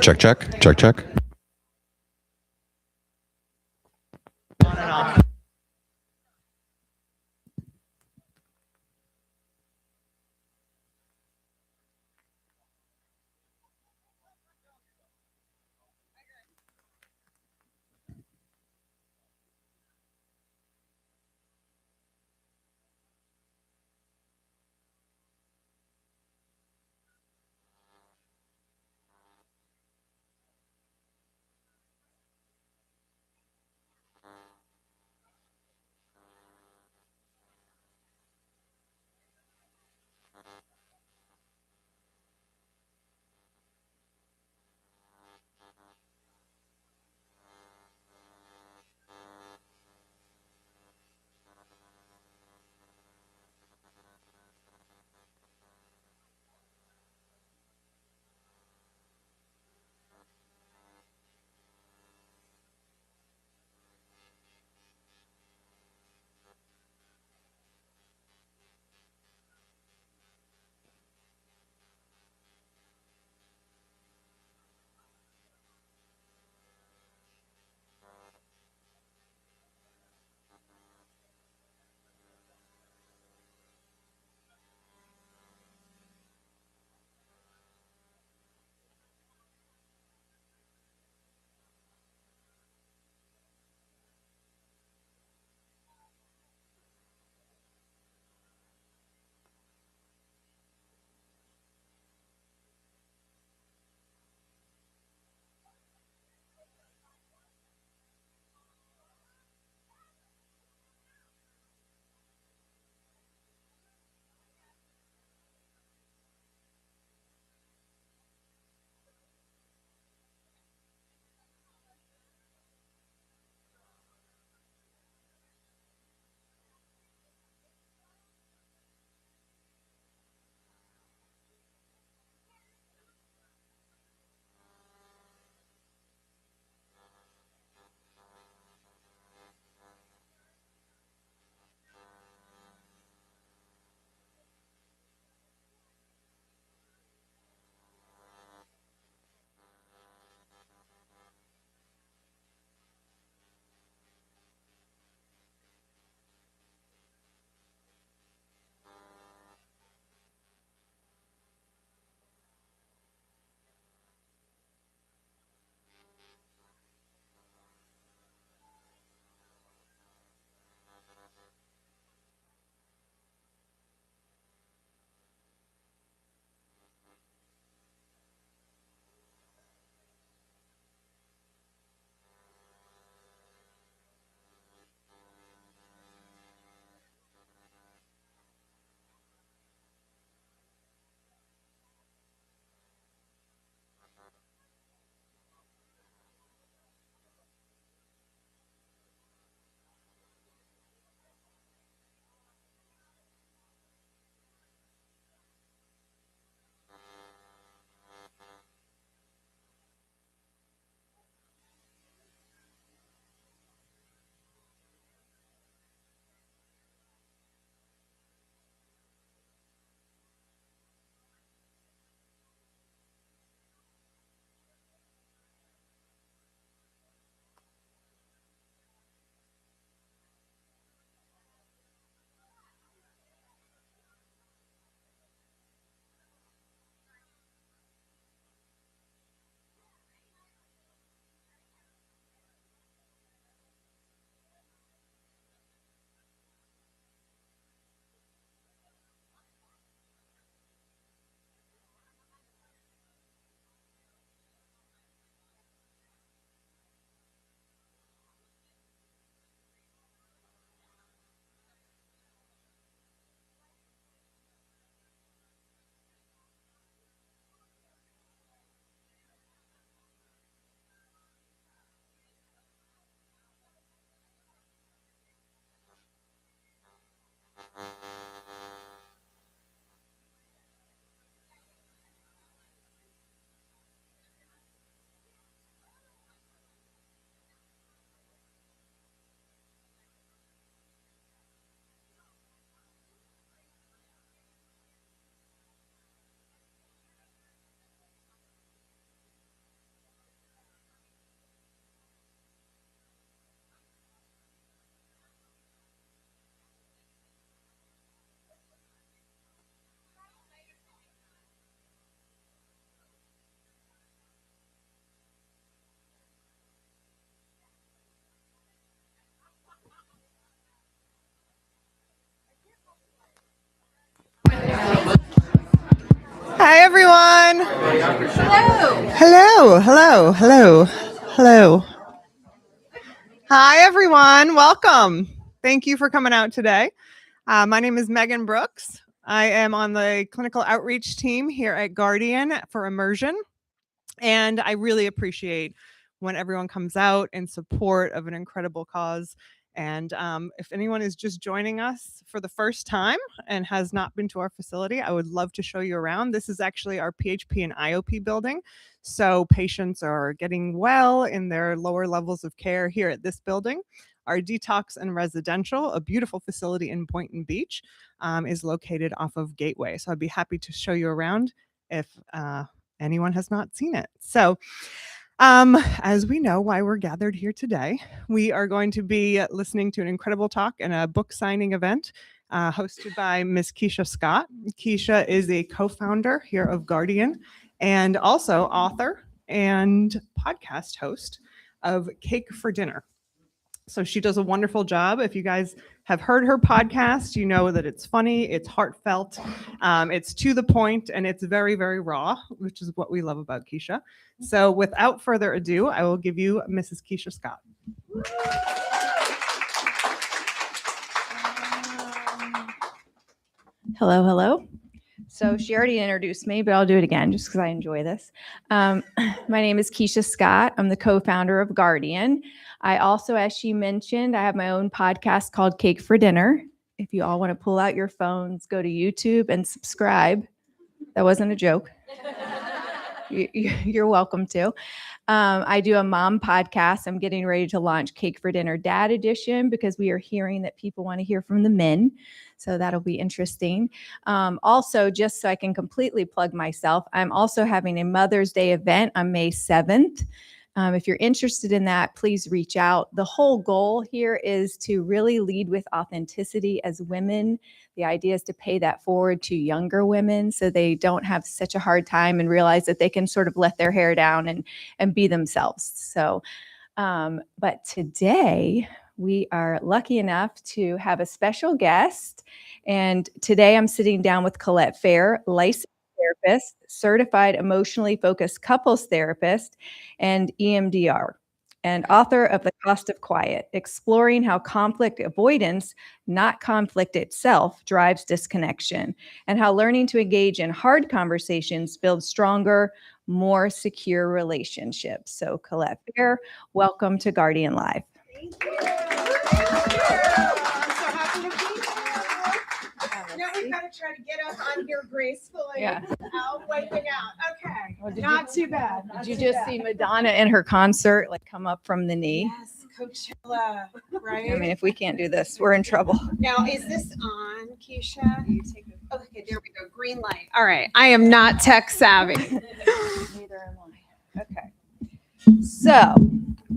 Check, check, check, check. Hi, everyone. Hello. Hello, hello, hello, hello. Hi, everyone. Welcome. Thank you for coming out today. My name is Megan Brooks. I am on the clinical outreach team here at Guardian for Immersion. And I really appreciate when everyone comes out in support of an incredible cause. And if anyone is just joining us for the first time and has not been to our facility, I would love to show you around. This is actually our PHP and IOP building. So patients are getting well in their lower levels of care here at this building. Our detox and residential, a beautiful facility in Boynton Beach, is located off of Gateway. So I'd be happy to show you around if anyone has not seen it. So as we know why we're gathered here today, we are going to be listening to an incredible talk and a book signing event hosted by Miss Keisha Scott. Keisha is a co-founder here of Guardian and also author and podcast host of Cake for Dinner. So she does a wonderful job. If you guys have heard her podcast, you know that it's funny, it's heartfelt, it's to the point, and it's very, very raw, which is what we love about Keisha. So without further ado, I will give you Mrs. Keisha Scott. Hello, hello. So she already introduced me, but I'll do it again just because I enjoy this. My name is Keisha Scott. I'm the co-founder of Guardian. I also, as she mentioned, I have my own podcast called Cake for Dinner. If you all want to pull out your phones, go to YouTube and subscribe. That wasn't a joke. You're welcome to. I do a mom podcast. I'm getting ready to launch Cake for Dinner Dad Edition because we are hearing that people want to hear from the men. So that'll be interesting. Also, just so I can completely plug myself, I'm also having a Mother's Day event on May 7th. If you're interested in that, please reach out. The whole goal here is to really lead with authenticity as women. The idea is to pay that forward to younger women so they don't have such a hard time and realize that they can sort of let their hair down and be themselves. So, but today we are lucky enough to have a special guest. And today I'm sitting down with Colette Fehr, licensed therapist, certified emotionally focused couples therapist, and EMDR, and author of The Cost of Quiet, exploring how conflict avoidance, not conflict itself, drives disconnection, and how learning to engage in hard conversations builds stronger, more secure relationships. So Colette Fehr, welcome to Guardian Live. Thank you. I'm so happy to be here. Now we've got to try to get us on here gracefully without wiping out. Okay, well, not too bad. Did you just see Madonna in her concert like come up from the knee? Yes, Coachella, right? I mean, if we can't do this, we're in trouble. Now, is this on, Keisha? Okay, there we go. Green light. All right. I am not tech savvy. Neither am I. Okay. So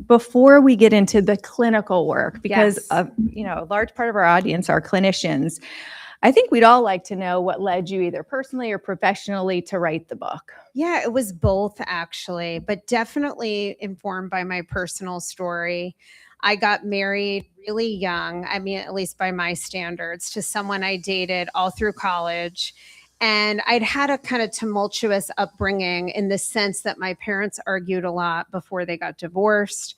before we get into the clinical work, because a large part of our audience are clinicians, I think we'd all like to know what led you either personally or professionally to write the book. Yeah, it was both actually, but definitely informed by my personal story. I got married really young, I mean, at least by my standards, to someone I dated all through college. And I'd had a kind of tumultuous upbringing in the sense that my parents argued a lot before they got divorced.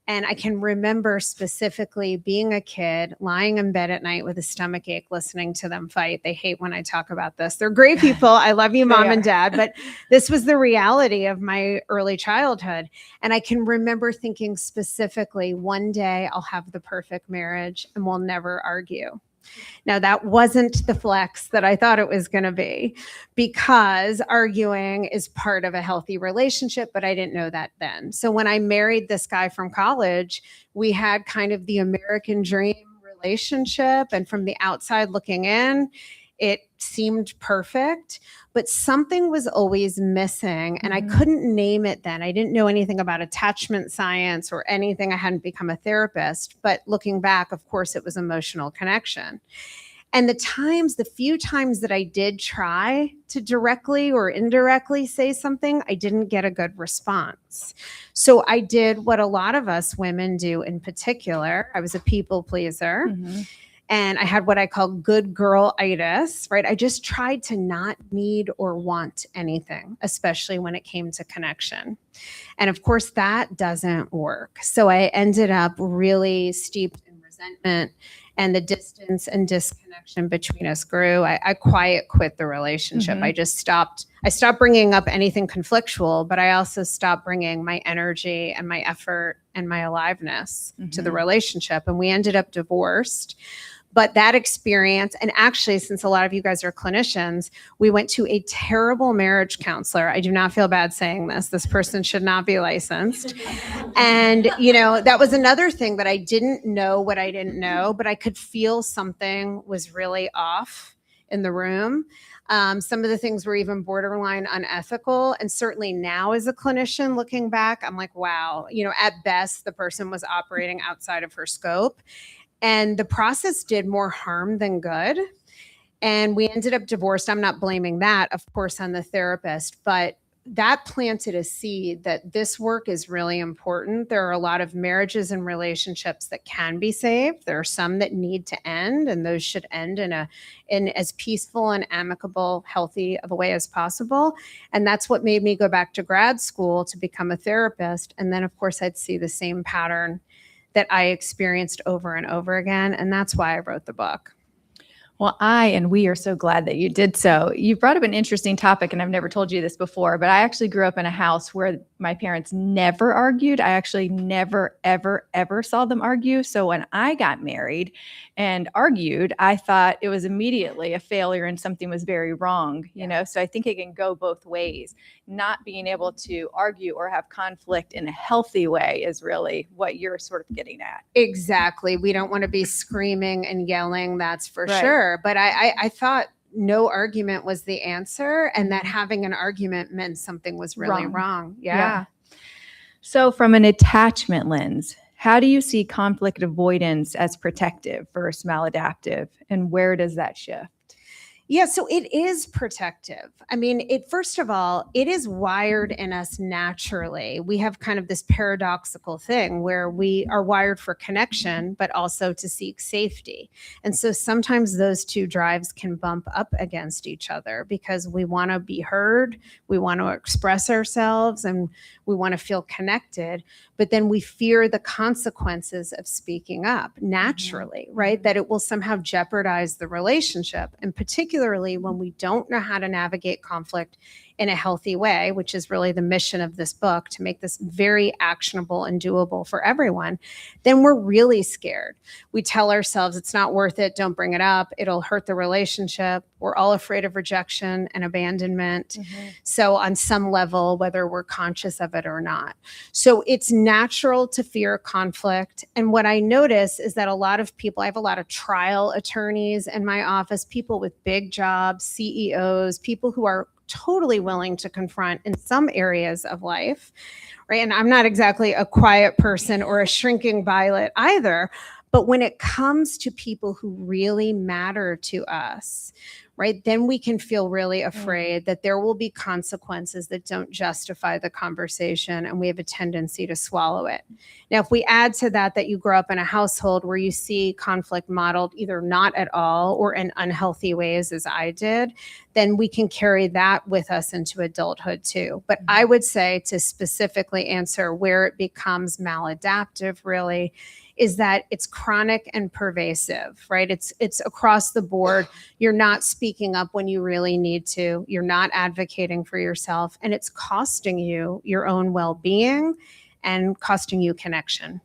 And I can remember specifically being a kid, lying in bed at night with a stomach ache, listening to them fight. They hate when I talk about this. They're great people. I love you, Mom and Dad. But this was the reality of my early childhood. And I can remember thinking specifically, one day I'll have the perfect marriage and we'll never argue. Now, that wasn't the flex that I thought it was going to be, because arguing is part of a healthy relationship, but I didn't know that then. So when I married this guy from college, we had kind of the American dream relationship. And from the outside looking in, it seemed perfect, but something was always missing. And I couldn't name it then. I didn't know anything about attachment science or anything. I hadn't become a therapist. But looking back, of course, it was emotional connection. And the few times that I did try to directly or indirectly say something, I didn't get a good response. So I did what a lot of us women do in particular. I was a people pleaser. And I had what I call good girl-itis, right? I just tried to not need or want anything, especially when it came to connection. And of course, that doesn't work. So I ended up really steeped in resentment, and the distance and disconnection between us grew. I quiet quit the relationship. I stopped bringing up anything conflictual, but I also stopped bringing my energy and my effort and my aliveness to the relationship. And we ended up divorced. But that experience, and actually, since a lot of you guys are clinicians, we went to a terrible marriage counselor. I do not feel bad saying this. This person should not be licensed. And, that was another thing that I didn't know what I didn't know, but I could feel something was really off in the room. Some of the things were even borderline unethical. And certainly now as a clinician looking back, I'm like, wow, at best, the person was operating outside of her scope. And the process did more harm than good. And we ended up divorced. I'm not blaming that, of course, on the therapist, but that planted a seed that this work is really important. There are a lot of marriages and relationships that can be saved. There are some that need to end, and those should end in as peaceful and amicable, healthy of a way as possible. And that's what made me go back to grad school to become a therapist. And then, of course, I'd see the same pattern that I experienced over and over again. And that's why I wrote the book. Well, we are so glad that you did so. You brought up an interesting topic, and I've never told you this before, but I actually grew up in a house where my parents never argued. I actually never, ever, ever saw them argue. So when I got married and argued, I thought it was immediately a failure and something was very wrong, So I think it can go both ways. Not being able to argue or have conflict in a healthy way is really what you're sort of getting at. Exactly. We don't want to be screaming and yelling, that's for sure. But I thought no argument was the answer, and that having an argument meant something was really wrong. Yeah. So from an attachment lens, how do you see conflict avoidance as protective versus maladaptive, and where does that shift? Yeah, so it is protective. I mean, first of all, it is wired in us naturally. We have kind of this paradoxical thing where we are wired for connection, but also to seek safety. And so sometimes those two drives can bump up against each other because we want to be heard, we want to express ourselves, and we want to feel connected. But then we fear the consequences of speaking up naturally, right? That it will somehow jeopardize the relationship, and particularly when we don't know how to navigate conflict in a healthy way, which is really the mission of this book, to make this very actionable and doable for everyone, then we're really scared. We tell ourselves it's not worth it, don't bring it up, it'll hurt the relationship. We're all afraid of rejection and abandonment. So on some level, whether we're conscious of it or not. So it's natural to fear conflict. And what I notice is that a lot of people, I have a lot of trial attorneys in my office, people with big jobs, CEOs, people who are totally willing to confront in some areas of life, right? And I'm not exactly a quiet person or a shrinking violet either, but when it comes to people who really matter to us, right, then we can feel really afraid that there will be consequences that don't justify the conversation, and we have a tendency to swallow it. Now, if we add to that you grow up in a household where you see conflict modeled either not at all or in unhealthy ways, as I did, then we can carry that with us into adulthood too. But I would say, to specifically answer where it becomes maladaptive really, is that it's chronic and pervasive, right? It's across the board. You're not speaking up when you really need to. You're not advocating for yourself, and it's costing you your own well-being and costing you connection.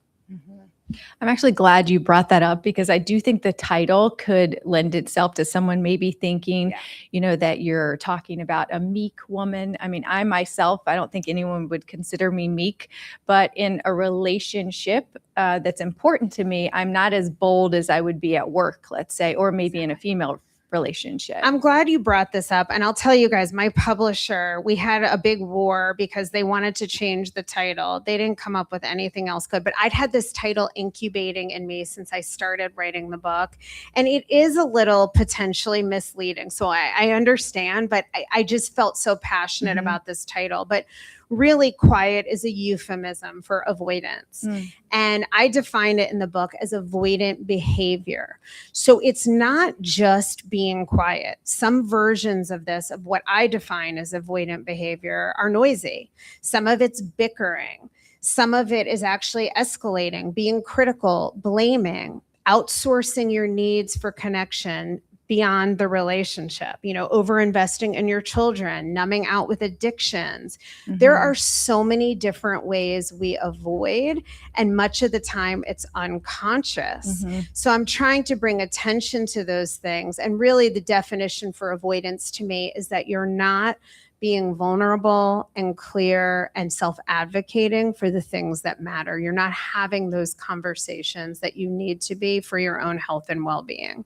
I'm actually glad you brought that up, because I do think the title could lend itself to someone maybe thinking, that you're talking about a meek woman. I mean, I myself, I don't think anyone would consider me meek, but in a relationship that's important to me, I'm not as bold as I would be at work, let's say, or maybe in a female relationship. I'm glad you brought this up. And I'll tell you guys, my publisher, we had a big war because they wanted to change the title. They didn't come up with anything else good, but I'd had this title incubating in me since I started writing the book. And it is a little potentially misleading. So I understand, but I just felt so passionate about this title. But really quiet is a euphemism for avoidance. And I define it in the book as avoidant behavior. So it's not just being quiet. Some versions of this, of what I define as avoidant behavior, are noisy. Some of it's bickering. Some of it is actually escalating, being critical, blaming, outsourcing your needs for connection beyond the relationship, over investing in your children, numbing out with addictions. There are so many different ways we avoid, and much of the time it's unconscious. So I'm trying to bring attention to those things. And really the definition for avoidance to me is that you're not being vulnerable and clear and self-advocating for the things that matter. You're not having those conversations that you need to be for your own health and well-being.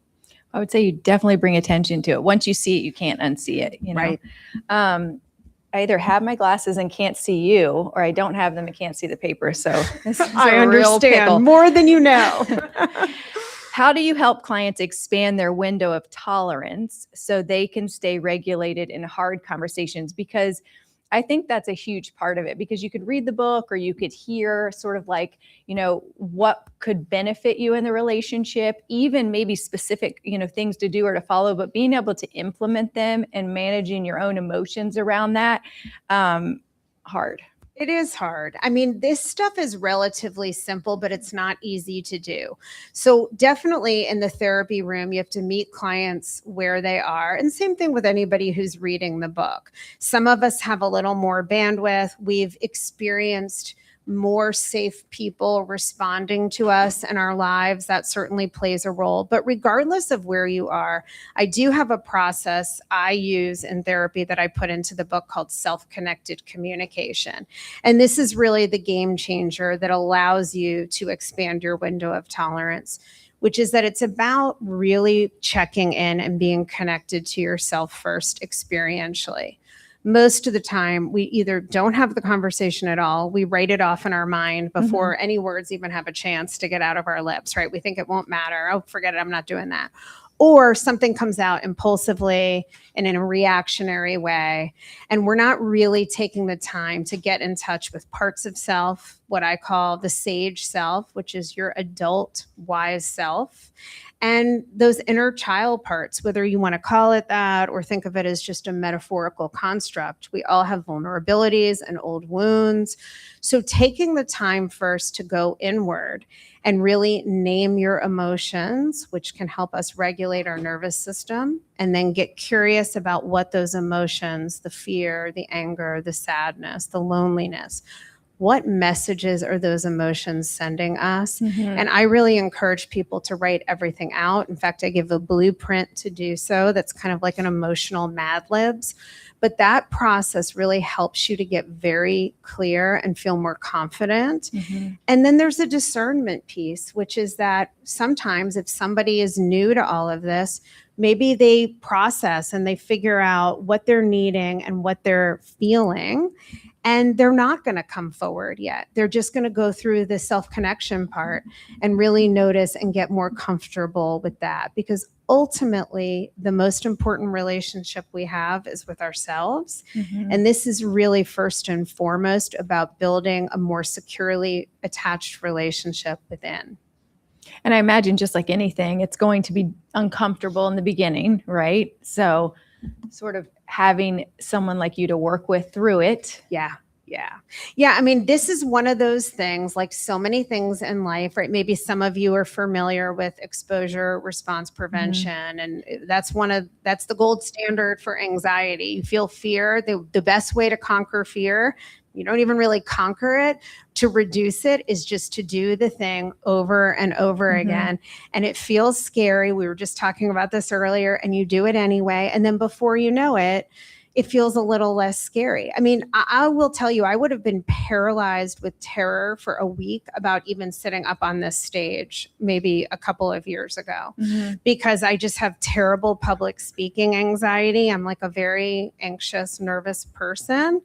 I would say you definitely bring attention to it. Once you see it, you can't unsee it, Right. I either have my glasses and can't see you, or I don't have them and can't see the paper. So this is I a real pickle. understand more than you know. How do you help clients expand their window of tolerance so they can stay regulated in hard conversations? Because I think that's a huge part of it, because you could read the book or you could hear sort of like, what could benefit you in the relationship, even maybe specific, things to do or to follow, but being able to implement them and managing your own emotions around that, hard. It is hard. I mean, this stuff is relatively simple, but it's not easy to do. So definitely in the therapy room, you have to meet clients where they are. And same thing with anybody who's reading the book. Some of us have a little more bandwidth. We've experienced more safe people responding to us in our lives. That certainly plays a role. But regardless of where you are, I do have a process I use in therapy that I put into the book called self-connected communication. And this is really the game changer that allows you to expand your window of tolerance, which is that it's about really checking in and being connected to yourself first experientially. Most of the time, we either don't have the conversation at all. We write it off in our mind before any words even have a chance to get out of our lips, right? We think it won't matter. Oh, forget it. I'm not doing that. Or something comes out impulsively and in a reactionary way. And we're not really taking the time to get in touch with parts of self, what I call the sage self, which is your adult, wise self. And those inner child parts, whether you want to call it that or think of it as just a metaphorical construct, we all have vulnerabilities and old wounds. So taking the time first to go inward and really name your emotions, which can help us regulate our nervous system, and then get curious about what those emotions, the fear, the anger, the sadness, the loneliness, what messages are those emotions sending us? And I really encourage people to write everything out. In fact, I give a blueprint to do so. That's kind of like an emotional Mad Libs. But that process really helps you to get very clear and feel more confident. And then there's a discernment piece, which is that sometimes if somebody is new to all of this, maybe they process and they figure out what they're needing and what they're feeling. And they're not going to come forward yet. They're just going to go through the self-connection part and really notice and get more comfortable with that. Because ultimately, the most important relationship we have is with ourselves. And this is really first and foremost about building a more securely attached relationship within. And I imagine just like anything, it's going to be uncomfortable in the beginning, right? So sort of having someone like you to work with through it. Yeah. I mean, this is one of those things, like so many things in life, right? Maybe some of you are familiar with exposure response prevention. And that's the gold standard for anxiety. You feel fear. The best way to conquer fear, you don't even really conquer it. To reduce it is just to do the thing over and over again. And it feels scary. We were just talking about this earlier, and you do it anyway. And then before you know it, it feels a little less scary. I mean, I will tell you, I would have been paralyzed with terror for a week about even sitting up on this stage maybe a couple of years ago, because I just have terrible public speaking anxiety. I'm like a very anxious, nervous person,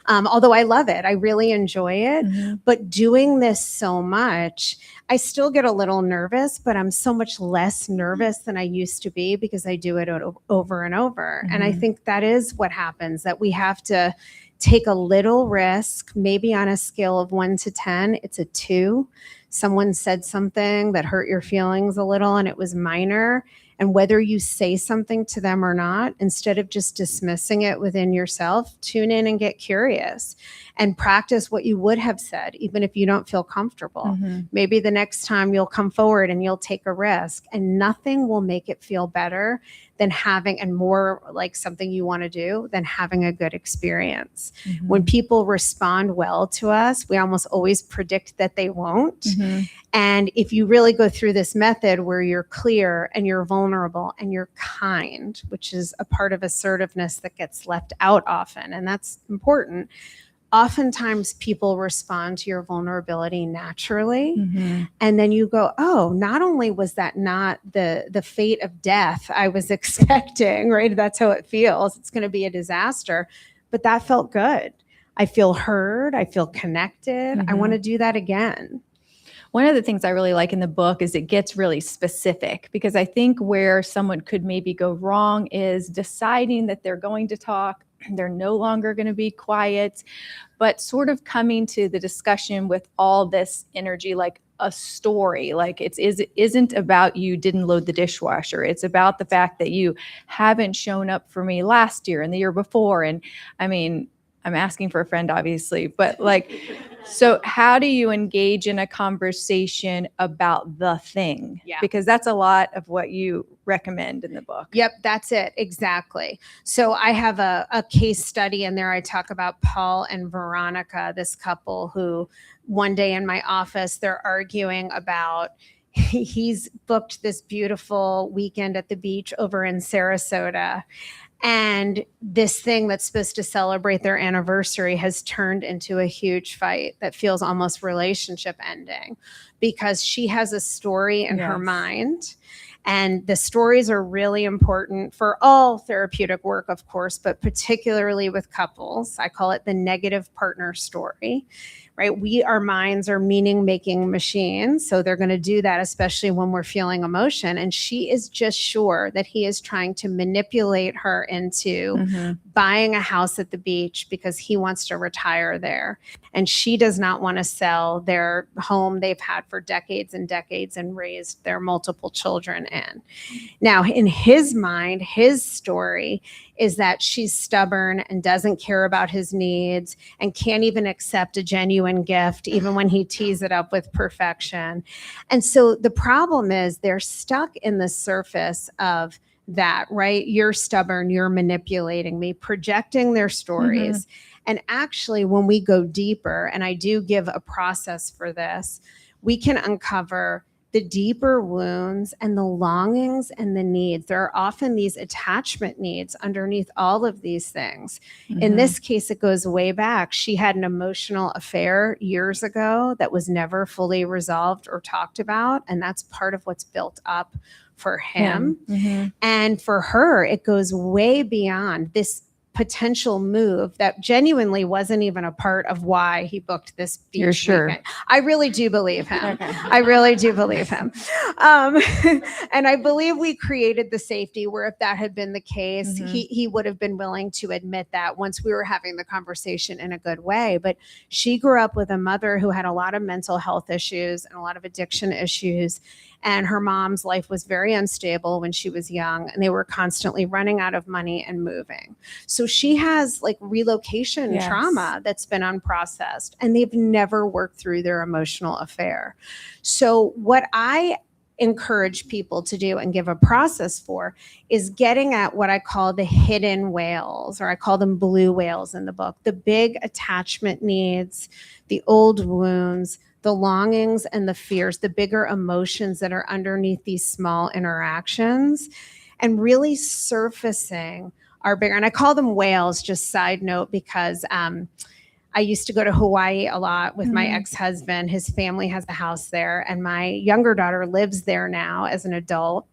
although I love it. I really enjoy it. But doing this so much, I still get a little nervous, but I'm so much less nervous than I used to be because I do it over and over. And I think that is what happens, that we have to take a little risk, maybe on a scale of 1 to 10, it's a 2. Someone said something that hurt your feelings a little and it was minor. And whether you say something to them or not, instead of just dismissing it within yourself, tune in and get curious and practice what you would have said, even if you don't feel comfortable. Maybe the next time you'll come forward and you'll take a risk, and nothing will make it feel better than having, and more like something you want to do, than having a good experience. When people respond well to us, we almost always predict that they won't. And if you really go through this method where you're clear and you're vulnerable and you're kind, which is a part of assertiveness that gets left out often, and that's important, oftentimes people respond to your vulnerability naturally. And then you go, oh, not only was that not the fate of death I was expecting, right? That's how it feels. It's going to be a disaster, but that felt good. I feel heard. I feel connected. I want to do that again. One of the things I really like in the book is it gets really specific, because I think where someone could maybe go wrong is deciding that they're going to talk, they're no longer going to be quiet, but sort of coming to the discussion with all this energy, like a story. Like it isn't about you didn't load the dishwasher. It's about the fact that you haven't shown up for me last year and the year before. And I mean, I'm asking for a friend, obviously, but like, so how do you engage in a conversation about the thing? Yeah. Because that's a lot of what you recommend in the book. Yep, that's it. Exactly. So I have a case study in there. I talk about Paul and Veronica, this couple who one day in my office, they're arguing about, he's booked this beautiful weekend at the beach over in Sarasota. And this thing that's supposed to celebrate their anniversary has turned into a huge fight that feels almost relationship ending, because she has a story in her mind. And the stories are really important for all therapeutic work, of course, but particularly with couples. I call it the negative partner story, right? Our minds are meaning-making machines, so they're going to do that, especially when we're feeling emotion. And she is just sure that he is trying to manipulate her into buying a house at the beach because he wants to retire there. And she does not want to sell their home they've had for decades and decades and raised their multiple children in. Now, in his mind, his story is that she's stubborn and doesn't care about his needs and can't even accept a genuine gift, even when he tees it up with perfection. And so the problem is they're stuck in the surface of that, right? You're stubborn, you're manipulating me, projecting their stories. And actually, when we go deeper, and I do give a process for this, we can uncover the deeper wounds and the longings and the needs. There are often these attachment needs underneath all of these things. In this case, it goes way back. She had an emotional affair years ago that was never fully resolved or talked about. And that's part of what's built up for him. And for her, it goes way beyond this potential move that genuinely wasn't even a part of why he booked this beach You're sure? weekend. I really do believe him. I really do believe him. And I believe we created the safety where if that had been the case, he would have been willing to admit that once we were having the conversation in a good way. But she grew up with a mother who had a lot of mental health issues and a lot of addiction issues. And her mom's life was very unstable when she was young, and they were constantly running out of money and moving. So she has like relocation trauma that's been unprocessed, and they've never worked through their emotional affair. So what I encourage people to do and give a process for is getting at what I call the hidden whales, or I call them blue whales in the book, the big attachment needs, the old wounds, the longings and the fears, the bigger emotions that are underneath these small interactions, and really surfacing our bigger, and I call them whales, just side note, because I used to go to Hawaii a lot with my ex-husband. His family has a house there, and my younger daughter lives there now as an adult,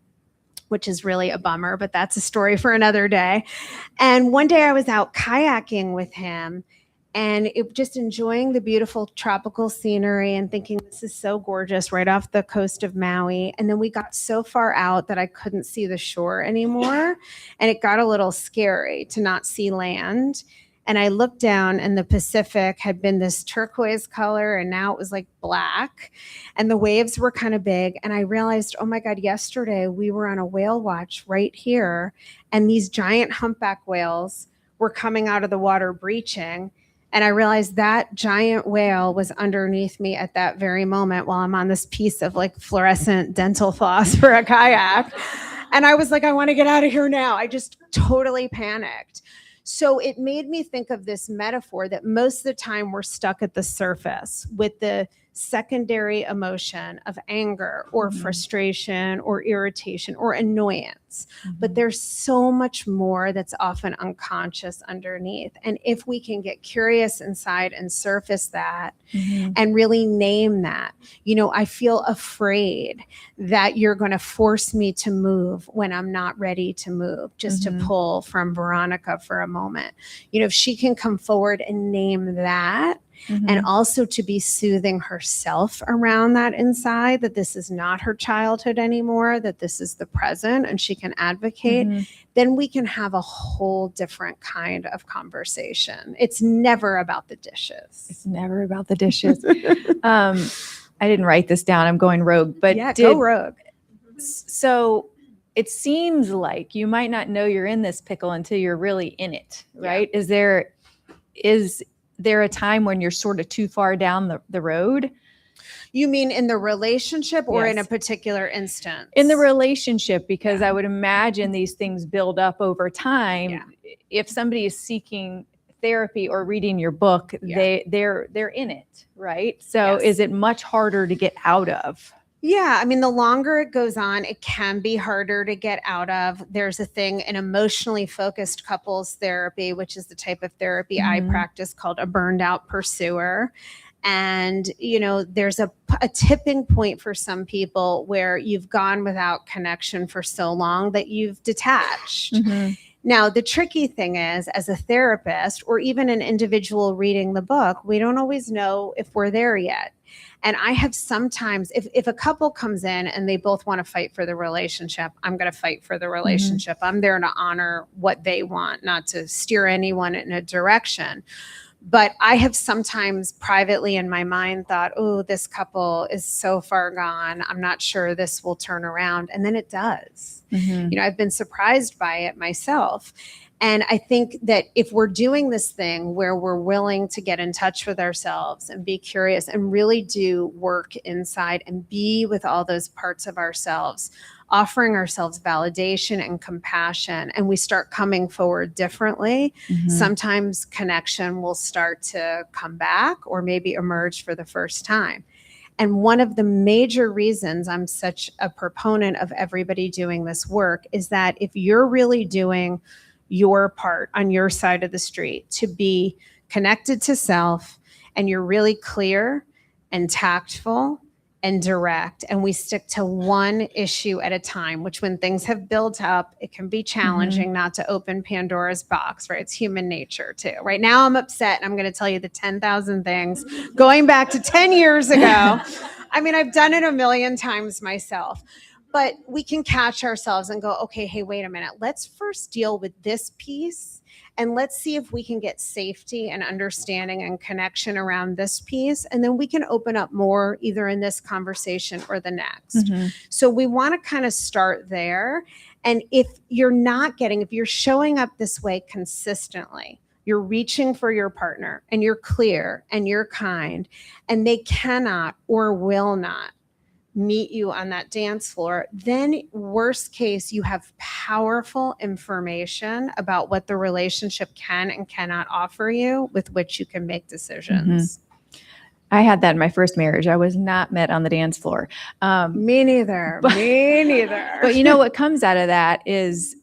which is really a bummer, but that's a story for another day. And one day I was out kayaking with him, and it just enjoying the beautiful tropical scenery and thinking this is so gorgeous right off the coast of Maui. And then we got so far out that I couldn't see the shore anymore. And it got a little scary to not see land. And I looked down and the Pacific had been this turquoise color and now it was like black and the waves were kind of big. And I realized, oh my God, yesterday we were on a whale watch right here and these giant humpback whales were coming out of the water breaching. And I realized that giant whale was underneath me at that very moment while I'm on this piece of like fluorescent dental floss for a kayak. And I was like, I want to get out of here now. I just totally panicked. So it made me think of this metaphor that most of the time we're stuck at the surface with the secondary emotion of anger or frustration or irritation or annoyance. But there's so much more that's often unconscious underneath. And if we can get curious inside and surface that and really name that, you know, I feel afraid that you're going to force me to move when I'm not ready to move, just to pull from Veronica for a moment. You know, if she can come forward and name that, and also to be soothing herself around that inside, that this is not her childhood anymore, that this is the present and she can advocate, then we can have a whole different kind of conversation. It's never about the dishes. It's never about the dishes. I didn't write this down. I'm going rogue, but yeah, go rogue. So it seems like you might not know you're in this pickle until you're really in it, right? Yeah. Is there a time when you're sort of too far down the road? You mean in the relationship or Yes. in a particular instance? In the relationship, because I would imagine these things build up over time. Yeah. If somebody is seeking therapy or reading your book, they're in it, right? So Yes. is it much harder to get out of? Yeah, I mean, the longer it goes on, it can be harder to get out of. There's a thing in emotionally focused couples therapy, which is the type of therapy I practice, called a burned out pursuer. And, you know, there's a tipping point for some people where you've gone without connection for so long that you've detached. Now, the tricky thing is, as a therapist or even an individual reading the book, we don't always know if we're there yet. And I have sometimes, if a couple comes in and they both want to fight for the relationship, I'm going to fight for the relationship. I'm there to honor what they want, not to steer anyone in a direction. But I have sometimes privately in my mind thought, oh, this couple is so far gone. I'm not sure this will turn around. And then it does. You know, I've been surprised by it myself. And I think that if we're doing this thing where we're willing to get in touch with ourselves and be curious and really do work inside and be with all those parts of ourselves, offering ourselves validation and compassion, and we start coming forward differently, sometimes connection will start to come back or maybe emerge for the first time. And one of the major reasons I'm such a proponent of everybody doing this work is that if you're really doing your part on your side of the street to be connected to self, and you're really clear and tactful and direct, and we stick to one issue at a time, which when things have built up, it can be challenging not to open Pandora's box, right? It's human nature too. Right now I'm upset and I'm going to tell you the 10,000 things going back to 10 years ago. I mean, I've done it a million times myself. But we can catch ourselves and go, okay, hey, wait a minute. Let's first deal with this piece and let's see if we can get safety and understanding and connection around this piece. And then we can open up more either in this conversation or the next. So we want to kind of start there. And if you're showing up this way consistently, you're reaching for your partner and you're clear and you're kind, and they cannot or will not meet you on that dance floor, then worst case, you have powerful information about what the relationship can and cannot offer you with which you can make decisions. I had that in my first marriage. I was not met on the dance floor. Me neither. Me neither. But you know what comes out of that is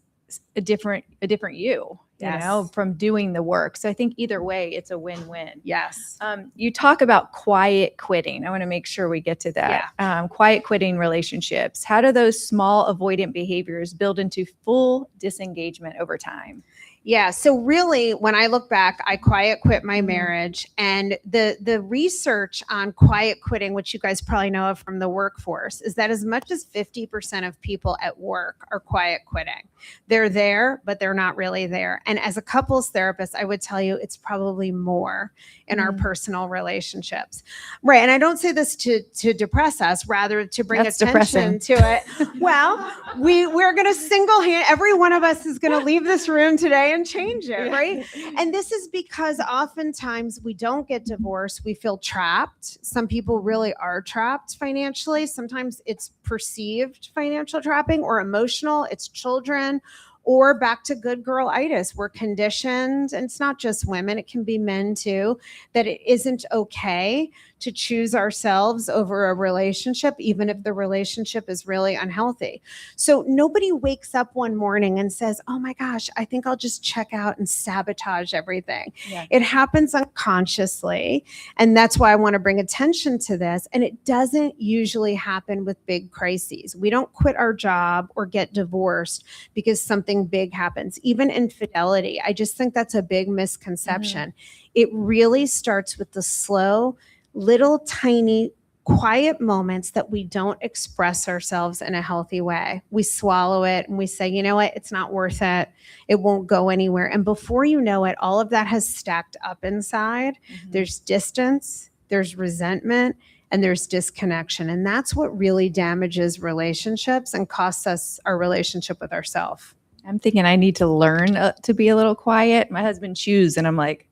a different you. Yes. from doing the work. So I think either way, it's a win-win. Yes. You talk about quiet quitting. I want to make sure we get to that. Quiet quitting relationships. How do those small avoidant behaviors build into full disengagement over time? Yeah. So really, when I look back, I quiet quit my marriage, and the research on quiet quitting, which you guys probably know of from the workforce, is that as much as 50% of people at work are quiet quitting. They're there, but they're not really there. And as a couples therapist, I would tell you it's probably more in our personal relationships. Right. And I don't say this to depress us, rather to bring That's attention to it. Well, we're going to every one of us is going to leave this room today and change it, right? And this is because oftentimes we don't get divorced. We feel trapped. Some people really are trapped financially. Sometimes it's perceived financial trapping, or emotional. It's children, or back to good girl-itis. We're conditioned, and it's not just women, it can be men too, that it isn't okay to choose ourselves over a relationship, even if the relationship is really unhealthy. So nobody wakes up one morning and says, oh my gosh, I think I'll just check out and sabotage everything. Yeah. It happens unconsciously. And that's why I want to bring attention to this. And it doesn't usually happen with big crises. We don't quit our job or get divorced because something big happens. Even infidelity, I just think that's a big misconception. It really starts with the slow, little tiny quiet moments that we don't express ourselves in a healthy way. We swallow it and we say, you know what, it's not worth it. It won't go anywhere. And before you know it, all of that has stacked up inside. There's distance, there's resentment, and there's disconnection. And that's what really damages relationships and costs us our relationship with ourselves. I'm thinking I need to learn to be a little quiet. My husband chews, and I'm like,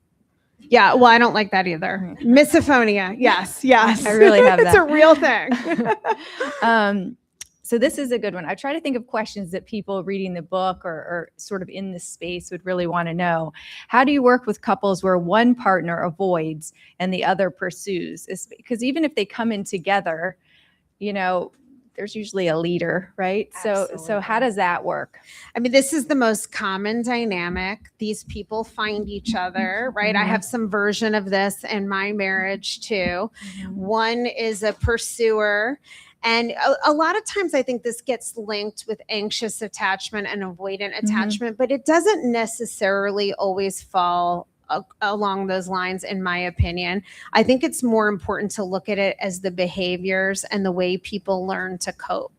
yeah, well, I don't like that either. Misophonia. Yes. I really have that. It's a real thing. So this is a good one. I try to think of questions that people reading the book or sort of in this space would really want to know. How do you work with couples where one partner avoids and the other pursues? Because even if they come in together, there's usually a leader, right? So how does that work? I mean, this is the most common dynamic. These people find each other, right? I have some version of this in my marriage too. One is a pursuer. And a lot of times I think this gets linked with anxious attachment and avoidant attachment, but it doesn't necessarily always fall along those lines, in my opinion. I think it's more important to look at it as the behaviors and the way people learn to cope.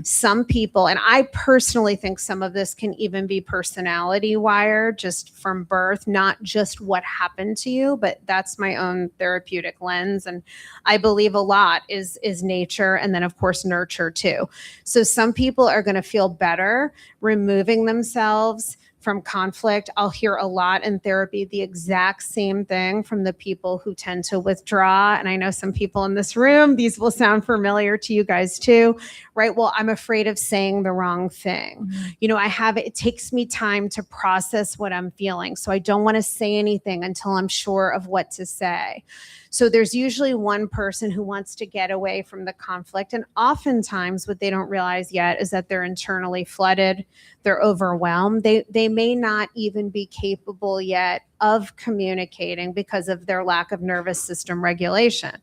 Some people, and I personally think some of this can even be personality wired just from birth, not just what happened to you, but that's my own therapeutic lens. And I believe a lot is nature, and then of course nurture too. So some people are going to feel better removing themselves from conflict. I'll hear a lot in therapy the exact same thing from the people who tend to withdraw. And I know some people in this room, these will sound familiar to you guys too, right? Well, I'm afraid of saying the wrong thing. It takes me time to process what I'm feeling. So I don't want to say anything until I'm sure of what to say. So there's usually one person who wants to get away from the conflict. And oftentimes what they don't realize yet is that they're internally flooded. They're overwhelmed. They may not even be capable yet of communicating because of their lack of nervous system regulation.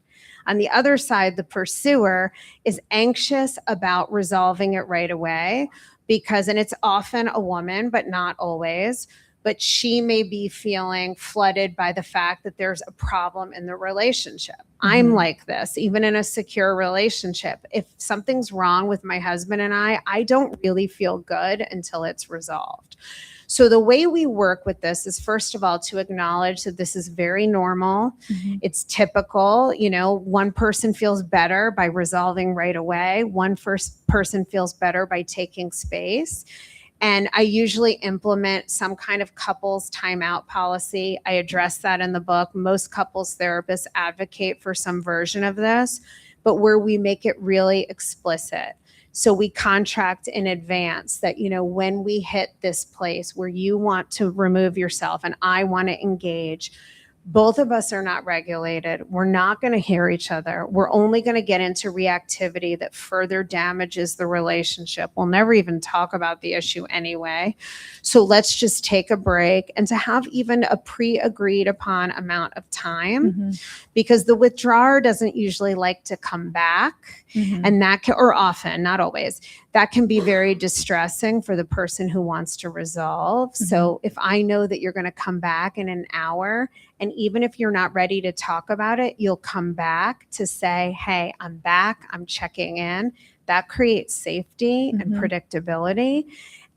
On the other side, the pursuer is anxious about resolving it right away and it's often a woman, but not always. But she may be feeling flooded by the fact that there's a problem in the relationship. I'm like this, even in a secure relationship. If something's wrong with my husband and I don't really feel good until it's resolved. So the way we work with this is, first of all, to acknowledge that this is very normal. It's typical. One person feels better by resolving right away. One person feels better by taking space. And I usually implement some kind of couples timeout policy. I address that in the book. Most couples therapists advocate for some version of this, but where we make it really explicit. So we contract in advance that, when we hit this place where you want to remove yourself and I want to engage, both of us are not regulated. We're not going to hear each other. We're only going to get into reactivity that further damages the relationship. We'll never even talk about the issue anyway. So let's just take a break, and to have even a pre-agreed upon amount of time, because the withdrawer doesn't usually like to come back. And that can, or often, not always, that can be very distressing for the person who wants to resolve. So if I know that you're going to come back in an hour, and even if you're not ready to talk about it, you'll come back to say, hey, I'm back, I'm checking in. That creates safety and predictability.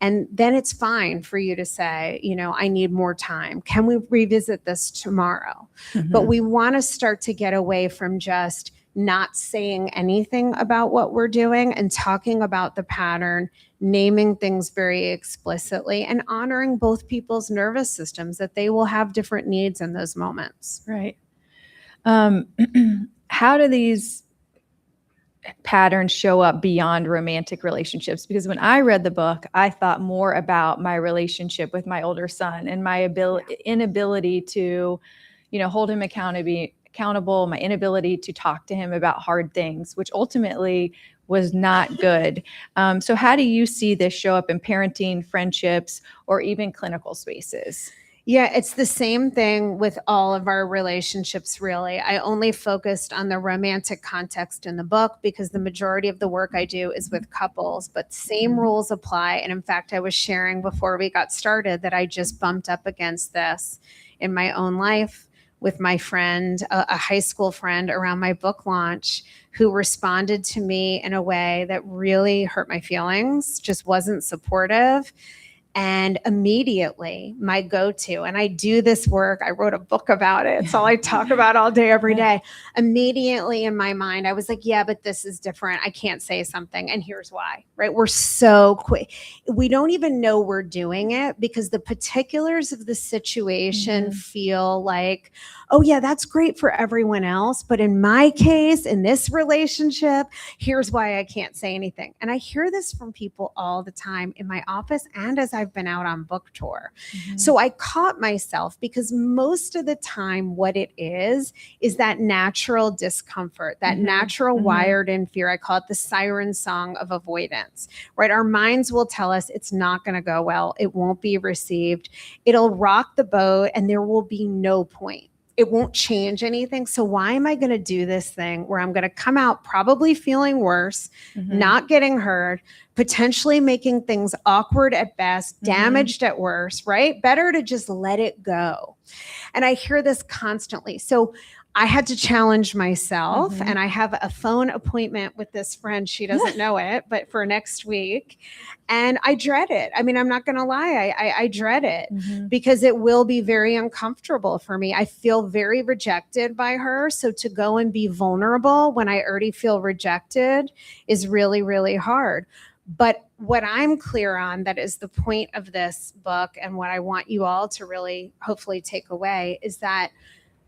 And then it's fine for you to say, you know, I need more time. Can we revisit this tomorrow? But we want to start to get away from just not saying anything about what we're doing and talking about the pattern, naming things very explicitly, and honoring both people's nervous systems, that they will have different needs in those moments. Right. How do these patterns show up beyond romantic relationships? Because when I read the book, I thought more about my relationship with my older son and my inability to, you know, hold him accountable, my inability to talk to him about hard things, which ultimately was not good. So how do you see this show up in parenting, friendships, or even clinical spaces? Yeah, it's the same thing with all of our relationships, really. I only focused on the romantic context in the book because the majority of the work I do is with couples, but same rules apply. And in fact, I was sharing before we got started that I just bumped up against this in my own life with my friend, a high school friend around my book launch, who responded to me in a way that really hurt my feelings, just wasn't supportive. And immediately my go-to, and I do this work, I wrote a book about it. It's all I talk about all day, every day. Immediately in my mind, I was like, yeah, but this is different. I can't say something. And here's why, right? We're so quick. We don't even know we're doing it because the particulars of the situation feel like, oh yeah, that's great for everyone else. But in my case, in this relationship, here's why I can't say anything. And I hear this from people all the time in my office and as I've been out on book tour. So I caught myself because most of the time what it is that natural discomfort, that natural wired in fear. I call it the siren song of avoidance, right? Our minds will tell us it's not going to go well. It won't be received. It'll rock the boat and there will be no point. It won't change anything. So why am I going to do this thing where I'm going to come out probably feeling worse, not getting heard, potentially making things awkward at best, damaged at worst, right? Better to just let it go. And I hear this constantly. So I had to challenge myself, and I have a phone appointment with this friend. She doesn't know it, but for next week. And I dread it. I mean, I'm not going to lie. I dread it because it will be very uncomfortable for me. I feel very rejected by her. So to go and be vulnerable when I already feel rejected is really, really hard. But what I'm clear on, that is the point of this book, and what I want you all to really hopefully take away, is that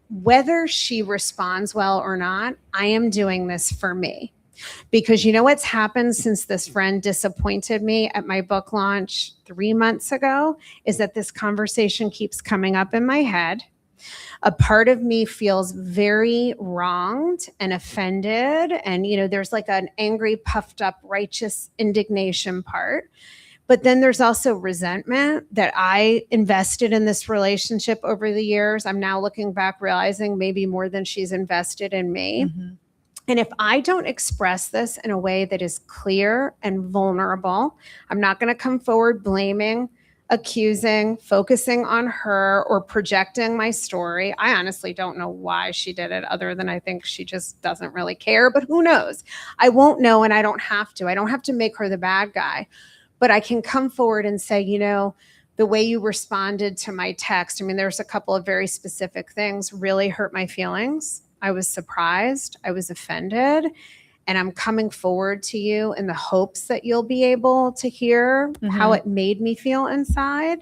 whether she responds well or not, I am doing this for me. Because you know what's happened since this friend disappointed me at my book launch 3 months ago is that this conversation keeps coming up in my head. A part of me feels very wronged and offended. And, you know, there's like an angry, puffed up, righteous indignation part. But then there's also resentment that I invested in this relationship over the years. I'm now looking back, realizing maybe more than she's invested in me. And if I don't express this in a way that is clear and vulnerable, I'm not going to come forward blaming, accusing, focusing on her, or projecting my story. I honestly don't know why she did it, other than I think she just doesn't really care, but who knows? I won't know, and I don't have to. I don't have to make her the bad guy. But I can come forward and say, you know, the way you responded to my text, I mean, there's a couple of very specific things really hurt my feelings. I was surprised. I was offended. And I'm coming forward to you in the hopes that you'll be able to hear how it made me feel inside.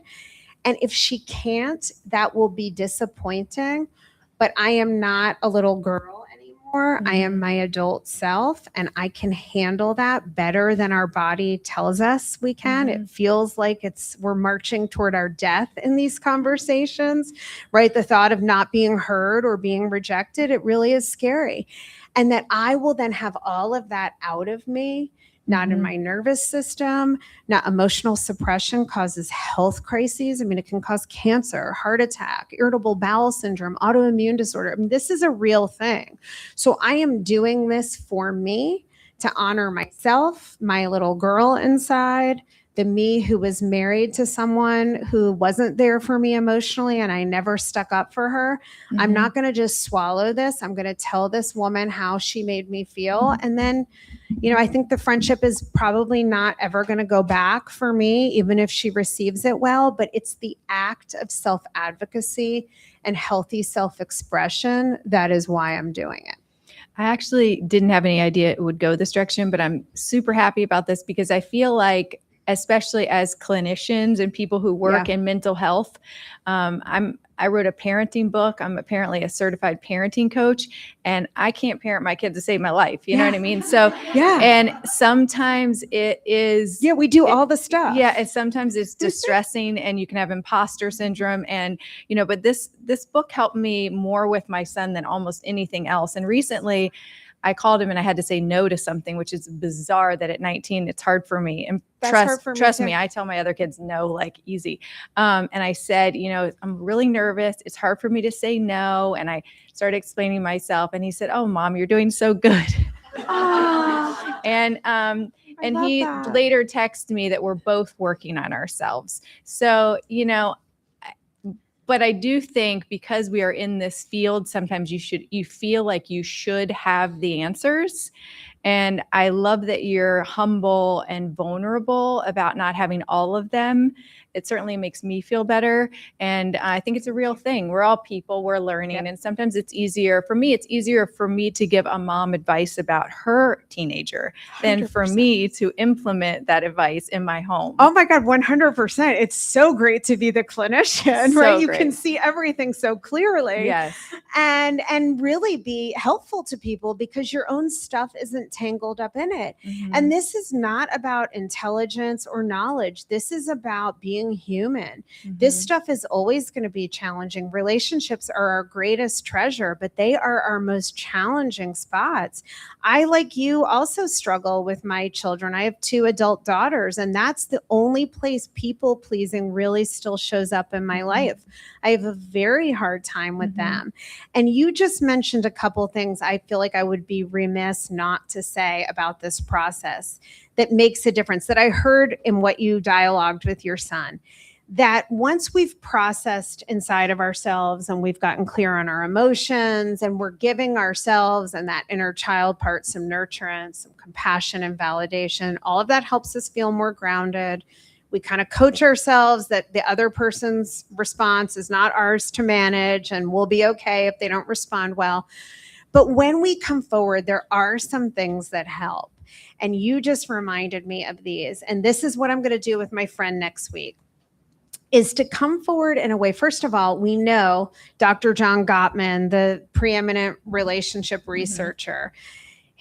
And if she can't, that will be disappointing. But I am not a little girl anymore. anymore. I am my adult self, and I can handle that better than our body tells us we can. It feels like we're marching toward our death in these conversations, right? The thought of not being heard or being rejected, it really is scary. And that I will then have all of that out of me, not in my nervous system. Not emotional suppression causes health crises. I mean, it can cause cancer, heart attack, irritable bowel syndrome, autoimmune disorder. I mean, this is a real thing. So I am doing this for me to honor myself, my little girl inside, the me who was married to someone who wasn't there for me emotionally, and I never stuck up for her. I'm not going to just swallow this. I'm going to tell this woman how she made me feel. And then, I think the friendship is probably not ever going to go back for me, even if she receives it well, but it's the act of self-advocacy and healthy self-expression that is why I'm doing it. I actually didn't have any idea it would go this direction, but I'm super happy about this because I feel like, especially as clinicians and people who work in mental health, I wrote a parenting book. I'm apparently a certified parenting coach, and I can't parent my kids to save my life. You know what I mean? So, and sometimes it is. Yeah, we do all the stuff. Yeah, and sometimes it's distressing, and you can have imposter syndrome, and but this book helped me more with my son than almost anything else. And recently, I called him and I had to say no to something, which is bizarre that at 19, it's hard for me. And trust me, I tell my other kids no, like easy. And I said, I'm really nervous. It's hard for me to say no. And I started explaining myself, and he said, "Oh, Mom, you're doing so good." And he later texted me that we're both working on ourselves. So, but I do think because we are in this field, sometimes you feel like you should have the answers. And I love that you're humble and vulnerable about not having all of them. It certainly makes me feel better. And I think it's a real thing. We're all people, we're learning. And sometimes it's easier for me to give a mom advice about her teenager than 100%. For me to implement that advice in my home. Oh my God, 100%. It's so great to be the clinician, right? You can see everything so clearly. Yes. And really be helpful to people because your own stuff isn't tangled up in it. And this is not about intelligence or knowledge. This is about being human. This stuff is always going to be challenging. Relationships are our greatest treasure, but they are our most challenging spots. I, like you, also struggle with my children. I have 2 adult daughters, and that's the only place people pleasing really still shows up in my life. I have a very hard time with them. And you just mentioned a couple things I feel like I would be remiss not to say about this process that makes a difference, that I heard in what you dialogued with your son, that once we've processed inside of ourselves and we've gotten clear on our emotions and we're giving ourselves and that inner child part some nurturance, some compassion and validation, all of that helps us feel more grounded. We kind of coach ourselves that the other person's response is not ours to manage, and we'll be okay if they don't respond well. But when we come forward, there are some things that help. And you just reminded me of these. And this is what I'm going to do with my friend next week, is to come forward in a way. First of all, we know Dr. John Gottman, the preeminent relationship researcher,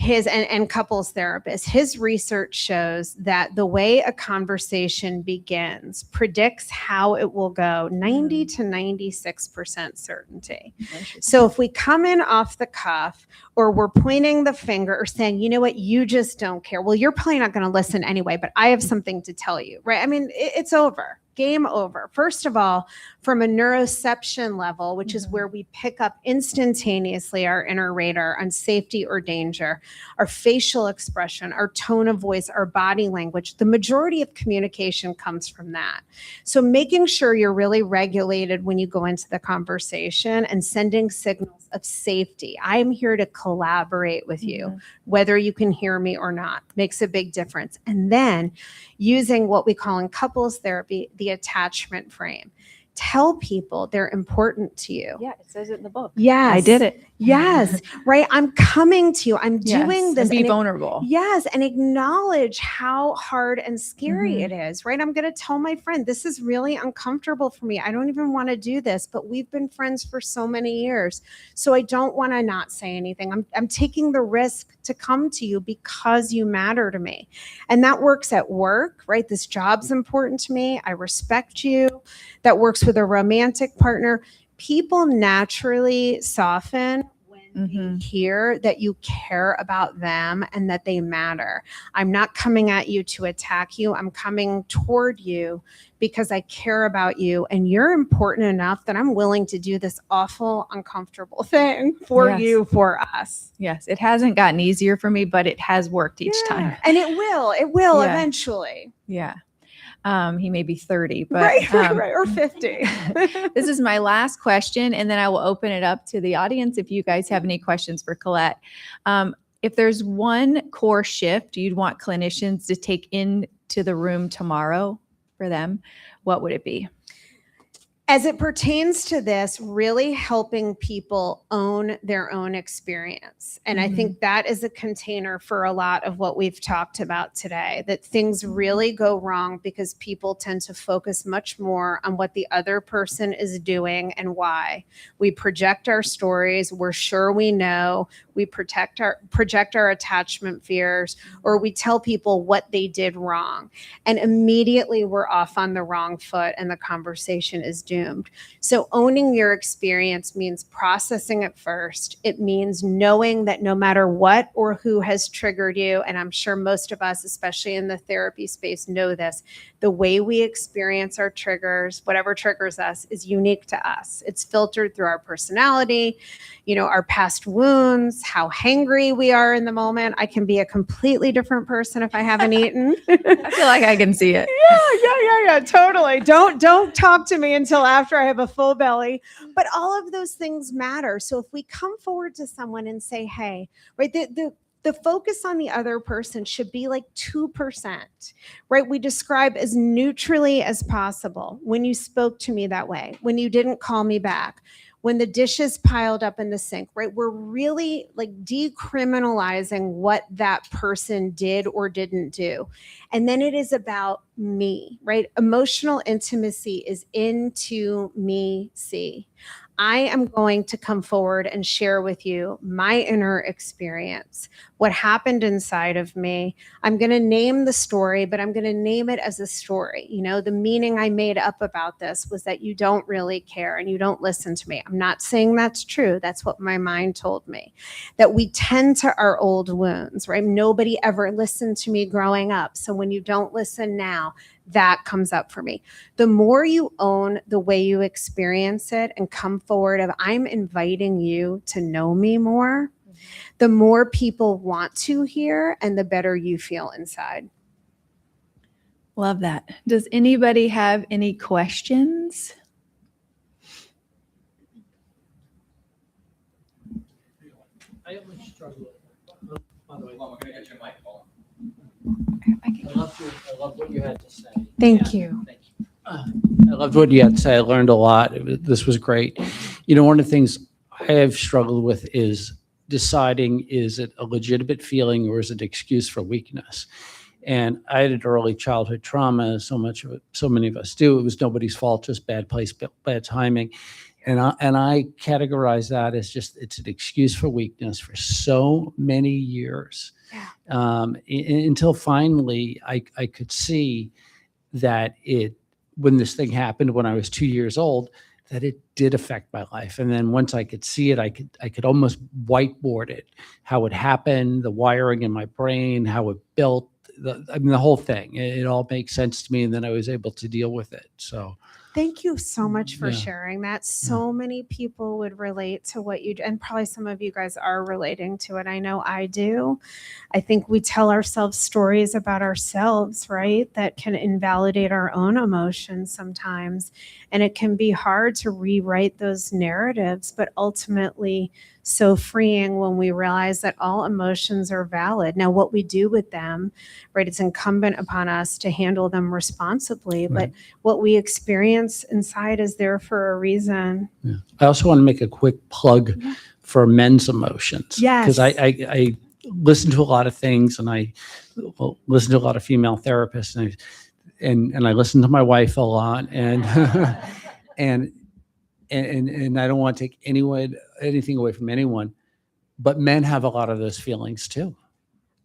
and couples therapist, his research shows that the way a conversation begins predicts how it will go, 90 to 96% certainty. So if we come in off the cuff, or we're pointing the finger or saying, you know what, you just don't care. Well, you're probably not going to listen anyway, but I have something to tell you, right? I mean, it's over. Game over. First of all, from a neuroception level, which is where we pick up instantaneously our inner radar on safety or danger, our facial expression, our tone of voice, our body language, the majority of communication comes from that. So making sure you're really regulated when you go into the conversation and sending signals of safety. I'm here to collaborate with you, whether you can hear me or not, makes a big difference. And then using what we call in couples therapy, the attachment frame. Tell people they're important to you. Yeah, it says it in the book. Yes. I did it. Yes, right. I'm coming to you. I'm Yes, doing and this. be and vulnerable. Yes, and acknowledge how hard and scary Mhm. it is, right? I'm going to tell my friend, this is really uncomfortable for me. I don't even want to do this, but we've been friends for so many years. So I don't want to not say anything. I'm taking the risk to come to you because you matter to me. And that works at work, right? This job's important to me. I respect you. That works with a romantic partner. People naturally soften when they hear that you care about them and that they matter. I'm not coming at you to attack you. I'm coming toward you because I care about you and you're important enough that I'm willing to do this awful, uncomfortable thing for Yes. you, for us. Yes, it hasn't gotten easier for me, but it has worked each time. And it will Yeah. eventually. Yeah. He may be 30, but Right, or 50. This is my last question, and then I will open it up to the audience if you guys have any questions for Colette. If there's one core shift you'd want clinicians to take into the room tomorrow for them, what would it be? As it pertains to this, really helping people own their own experience. And I think that is a container for a lot of what we've talked about today, that things really go wrong because people tend to focus much more on what the other person is doing and why. We project our stories. We're sure we know. We project our attachment fears, or we tell people what they did wrong. And immediately we're off on the wrong foot and the conversation is doomed. So owning your experience means processing it first. It means knowing that no matter what or who has triggered you, and I'm sure most of us, especially in the therapy space, know this, the way we experience our triggers, whatever triggers us, is unique to us. It's filtered through our personality, our past wounds, how hangry we are in the moment. I can be a completely different person if I haven't eaten. I feel like I can see it. Yeah, totally. Don't talk to me until after I have a full belly. But all of those things matter. So if we come forward to someone and say, hey, right, the focus on the other person should be like 2%, right? We describe as neutrally as possible. When you spoke to me that way, when you didn't call me back, when the dishes piled up in the sink, right? We're really like decriminalizing what that person did or didn't do. And then it is about me, right? Emotional intimacy is into me, see. I am going to come forward and share with you my inner experience, what happened inside of me. I'm going to name the story, but I'm going to name it as a story. The meaning I made up about this was that you don't really care and you don't listen to me. I'm not saying that's true. That's what my mind told me, that we tend to our old wounds, right? Nobody ever listened to me growing up. So when you don't listen now, that comes up for me. The more you own the way you experience it and come forward of, I'm inviting you to know me more, the more people want to hear and the better you feel inside. Love that. Does anybody have any questions? I always struggle. By the way, I'm going to get your mic on. I loved what you had to say. Thank you. Thank you. I loved what you had to say. I learned a lot. This was great. One of the things I have struggled with is deciding, is it a legitimate feeling or is it an excuse for weakness? And I had an early childhood trauma, so many of us do. It was nobody's fault, just bad place, bad timing. And I categorize that as just, it's an excuse for weakness for so many years. Until finally I could see that when this thing happened when I was 2 years old, that it did affect my life. And then once I could see it, I could almost whiteboard it, how it happened, the wiring in my brain, how it built, the whole thing. It all makes sense to me. And then I was able to deal with it. So Thank you so much for Yeah. sharing that. So many people would relate to what you do, and probably some of you guys are relating to it. I know I do. I think we tell ourselves stories about ourselves, right? That can invalidate our own emotions sometimes. And it can be hard to rewrite those narratives, but ultimately so freeing when we realize that all emotions are valid. Now, what we do with them, right, it's incumbent upon us to handle them responsibly, but what we experience inside is there for a reason. I also want to make a quick plug for men's emotions. Yes. Because I listen to a lot of things, and I listen to a lot of female therapists, and I listen to my wife a lot, and and I don't want to take anything away from anyone, but men have a lot of those feelings too.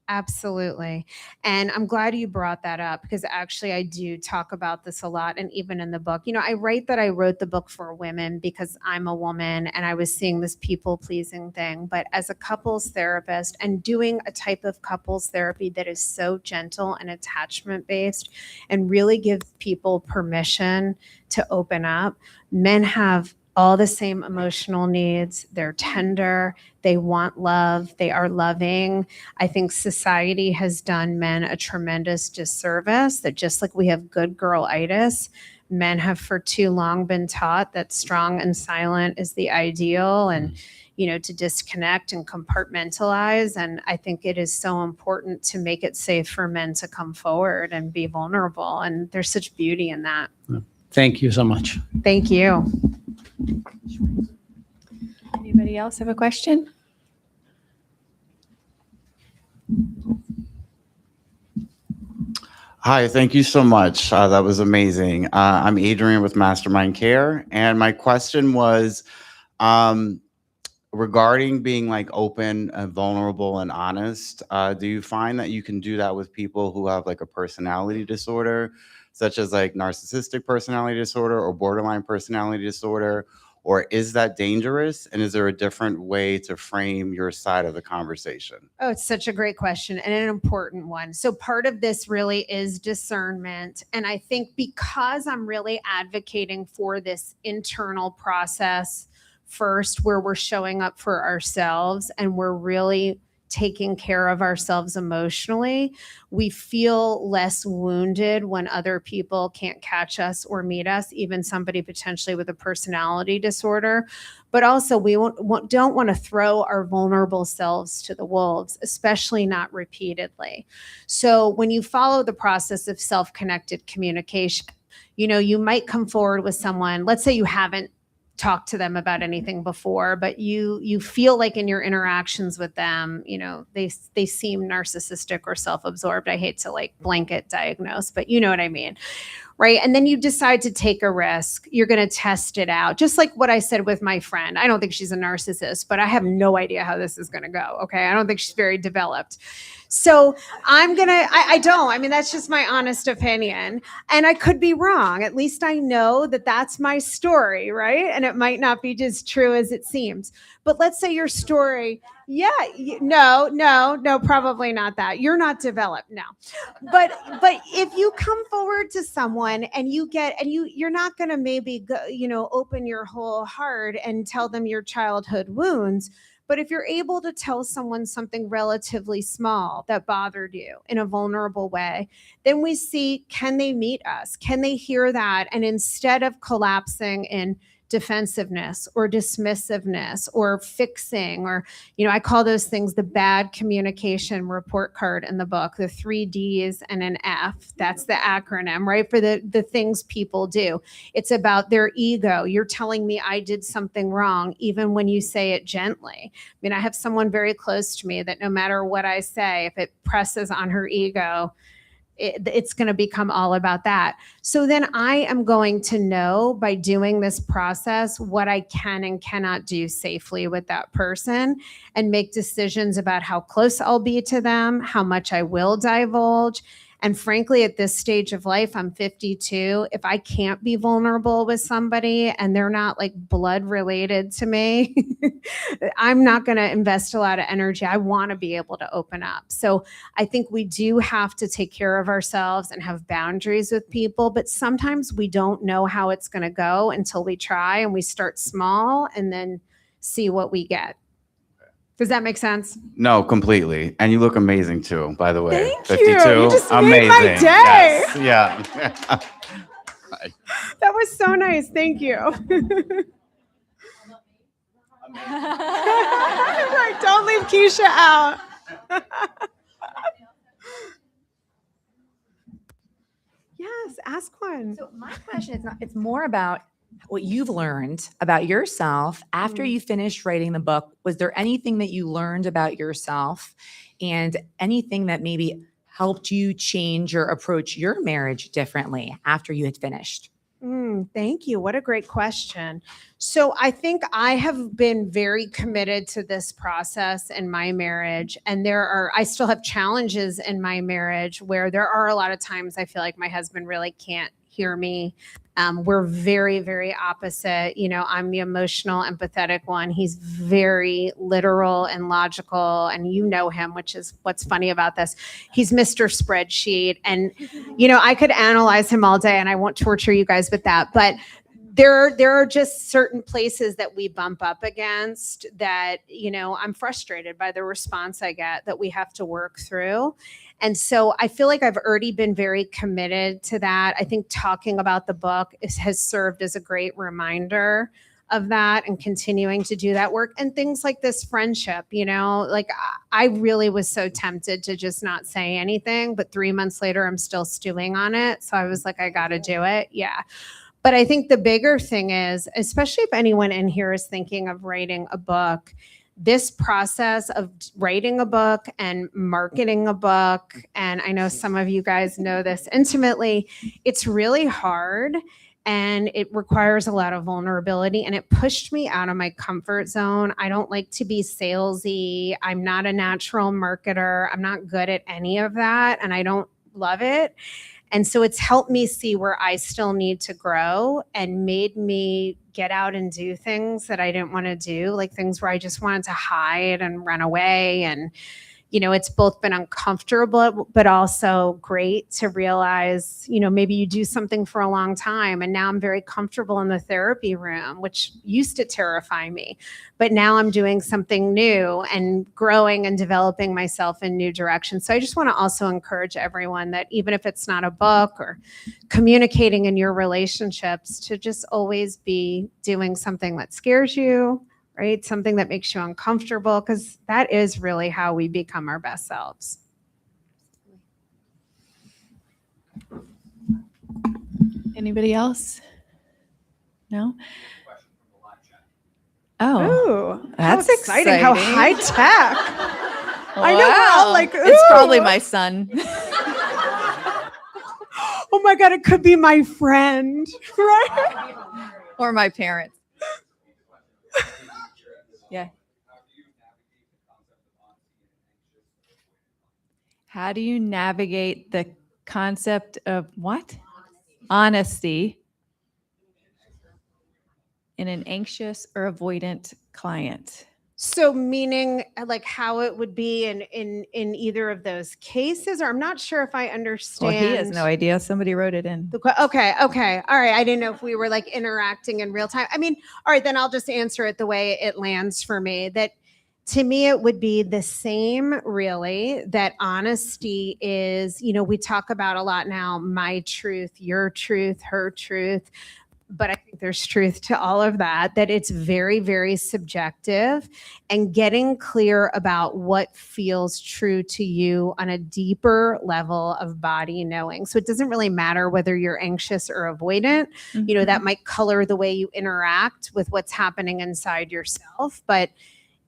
Absolutely. And I'm glad you brought that up, because actually I do talk about this a lot. And even in the book, I write that I wrote the book for women because I'm a woman and I was seeing this people pleasing thing. But as a couples therapist and doing a type of couples therapy that is so gentle and attachment based and really gives people permission to open up, men have all the same emotional needs. They're tender. They want love. They are loving. I think society has done men a tremendous disservice, that just like we have good girl-itis, men have for too long been taught that strong and silent is the ideal, and to disconnect and compartmentalize. And I think it is so important to make it safe for men to come forward and be vulnerable. And there's such beauty in that. Thank you so much. Thank you. Anybody else have a question? Hi, thank you so much. That was amazing. I'm Adrian with Mastermind Care, and my question was regarding being like open and vulnerable and honest. Do you find that you can do that with people who have like a personality disorder, such as like narcissistic personality disorder or borderline personality disorder? Or is that dangerous? And is there a different way to frame your side of the conversation? Oh, it's such a great question and an important one. So part of this really is discernment. And I think because I'm really advocating for this internal process first, where we're showing up for ourselves and we're really taking care of ourselves emotionally, we feel less wounded when other people can't catch us or meet us, even somebody potentially with a personality disorder. But also we don't want to throw our vulnerable selves to the wolves, especially not repeatedly. So when you follow the process of self-connected communication, you might come forward with someone, let's say you haven't talk to them about anything before, but you feel like in your interactions with them, they seem narcissistic or self-absorbed. I hate to like blanket diagnose, but you know what I mean, right? And then you decide to take a risk. You're going to test it out. Just like what I said with my friend. I don't think she's a narcissist, but I have no idea how this is going to go. Okay. I don't think she's very developed. So I don't. I mean, that's just my honest opinion. And I could be wrong. At least I know that that's my story, right? And it might not be as true as it seems. But let's say your story, no, probably not that. You're not developed, no. But if you come forward to someone and you're not going to maybe go, open your whole heart and tell them your childhood wounds. But if you're able to tell someone something relatively small that bothered you in a vulnerable way, then we see, can they meet us? Can they hear that? And instead of collapsing in defensiveness or dismissiveness or fixing, or, I call those things the bad communication report card in the book, the 3 Ds and an F. That's the acronym, right? For the things people do. It's about their ego. You're telling me I did something wrong, even when you say it gently. I mean, I have someone very close to me that no matter what I say, if it presses on her ego, it's going to become all about that. So then I am going to know by doing this process what I can and cannot do safely with that person, and make decisions about how close I'll be to them, how much I will divulge. And frankly, at this stage of life, I'm 52. If I can't be vulnerable with somebody and they're not like blood related to me, I'm not going to invest a lot of energy. I want to be able to open up. So I think we do have to take care of ourselves and have boundaries with people, but sometimes we don't know how it's going to go until we try, and we start small and then see what we get. Does that make sense? No, completely. And you look amazing too, by the way. Thank 52. you. You just amazing. made my day. Yes. Yeah. That was so nice. Thank you. Right, don't leave Keisha out. Yes, ask one. So my question is it's more about what you've learned about yourself after you finished writing the book. Was there anything that you learned about yourself and anything that maybe helped you change or approach your marriage differently after you had finished? Thank you. What a great question. So I think I have been very committed to this process in my marriage. And I still have challenges in my marriage where there are a lot of times I feel like my husband really can't hear me. We're very, very opposite. I'm the emotional, empathetic one. He's very literal and logical. And you know him, which is what's funny about this. He's Mr. Spreadsheet. And, I could analyze him all day and I won't torture you guys with that. But there are just certain places that we bump up against that, I'm frustrated by the response I get that we have to work through. And so I feel like I've already been very committed to that. I think talking about the book has served as a great reminder of that and continuing to do that work and things like this friendship, like I really was so tempted to just not say anything, but 3 months later, I'm still stewing on it. So I was like, I got to do it. Yeah. But I think the bigger thing is, especially if anyone in here is thinking of writing a book, this process of writing a book and marketing a book, and I know some of you guys know this intimately, it's really hard and it requires a lot of vulnerability, and it pushed me out of my comfort zone. I don't like to be salesy. I'm not a natural marketer. I'm not good at any of that, and I don't love it. And so it's helped me see where I still need to grow and made me get out and do things that I didn't want to do, like things where I just wanted to hide and run away. And, it's both been uncomfortable, but also great to realize, maybe you do something for a long time. And now I'm very comfortable in the therapy room, which used to terrify me. But now I'm doing something new and growing and developing myself in new directions. So I just want to also encourage everyone that even if it's not a book or communicating in your relationships, to just always be doing something that scares you, right? Something that makes you uncomfortable, because that is really how we become our best selves. Anybody else? No? Oh, Ooh, that's how exciting. How exciting. high tech. I know we're all like, it's probably ooh. my son. Oh my God, it could be my friend, right? Or my parents. Yeah. How do you navigate the concept of what? Honesty in an anxious or avoidant client? So meaning like how it would be in either of those cases, or I'm not sure if I understand. Well, he has no idea. Somebody wrote it in. Okay. All right. I didn't know if we were like interacting in real time. I mean, all right, then I'll just answer it the way it lands for me. That to me, it would be the same, really, that honesty is, we talk about a lot now, my truth, your truth, her truth. But I think there's truth to all of that it's very, very subjective, and getting clear about what feels true to you on a deeper level of body knowing. So it doesn't really matter whether you're anxious or avoidant, that might color the way you interact with what's happening inside yourself, but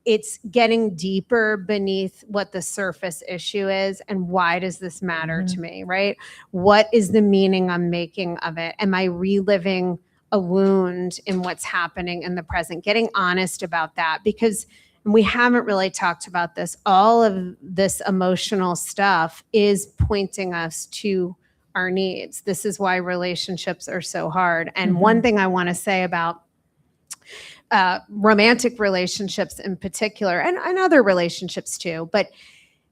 it's getting deeper beneath what the surface issue is and why does this matter to me, right? What is the meaning I'm making of it? Am I reliving a wound in what's happening in the present? Getting honest about that, because we haven't really talked about this. All of this emotional stuff is pointing us to our needs. This is why relationships are so hard. And one thing I want to say about romantic relationships in particular, and other relationships too, but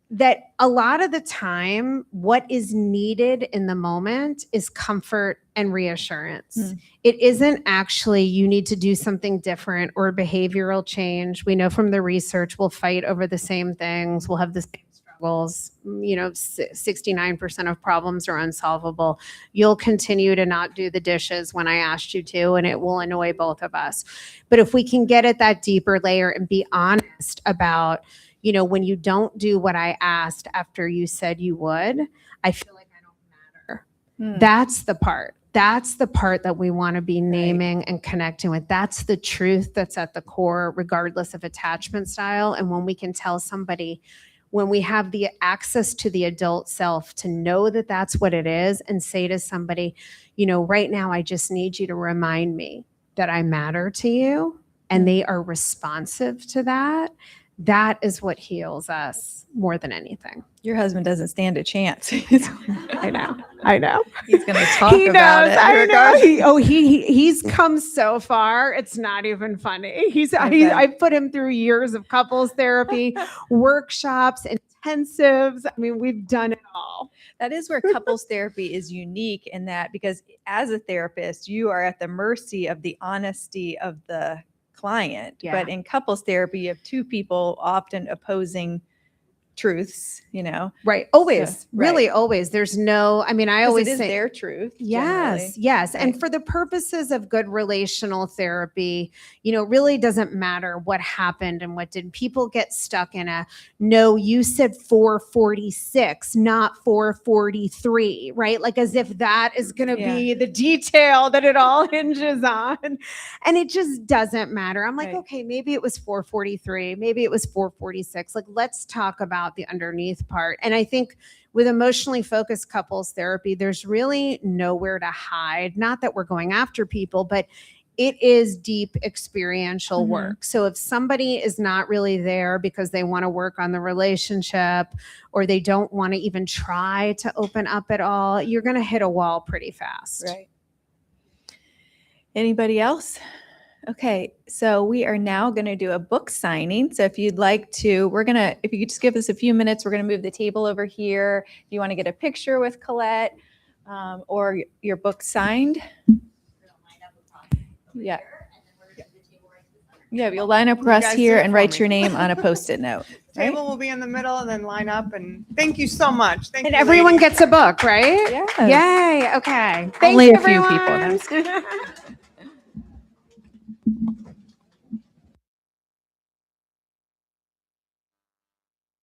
that a lot of the time, what is needed in the moment is comfort and reassurance. It isn't actually you need to do something different or behavioral change. We know from the research we'll fight over the same things. We'll have the same struggles. 69% of problems are unsolvable. You'll continue to not do the dishes when I asked you to, and it will annoy both of us. But if we can get at that deeper layer and be honest about, when you don't do what I asked after you said you would, I feel like I don't matter. That's the part. That's the part that we want to be naming and connecting with. That's the truth that's at the core, regardless of attachment style. And when we can tell somebody, when we have the access to the adult self to know that that's what it is, and say to somebody, right now, I just need you to remind me that I matter to you, and they are responsive to that. That is what heals us more than anything. Your husband doesn't stand a chance. I know. He's going to talk He about knows. it. I know. He's come so far. It's not even funny. I put him through years of couples therapy, workshops, intensives. I mean, we've done it all. That is where couples therapy is unique in that, because as a therapist, you are at the mercy of the honesty of the client. Yeah. But in couples therapy, you have two people often opposing truths, Right. Always. So, really, always. There's no, I always it is say their truth. yes. generally. And Right. for the purposes of good relational therapy, really doesn't matter what happened and what did. People get stuck in no, you said 446, not 443, right? Like as if that is going to be the detail that it all hinges on. And it just doesn't matter. I'm like, Right. okay, maybe it was 443, maybe it was 446. Like, let's talk about the underneath part. And I think with emotionally focused couples therapy, there's really nowhere to hide. Not that we're going after people, but it is deep experiential Mhm. work. So if somebody is not really there because they want to work on the relationship, or they don't want to even try to open up at all, you're going to hit a wall pretty fast. Right. Anybody else? Okay, so we are now going to do a book signing. So if you'd like to, if you could just give us a few minutes, we're going to move the table over here. If you want to get a picture with Colette or your book signed. Yeah. Yeah, you'll line up across guys here do it and for write me. your name on a Post-it note. Right? Table will be in the middle and then line up. And thank you so much. Thank And you, everyone ladies. gets a book, right? Yes. Yay. Okay. Thanks, Only a few people, everyone.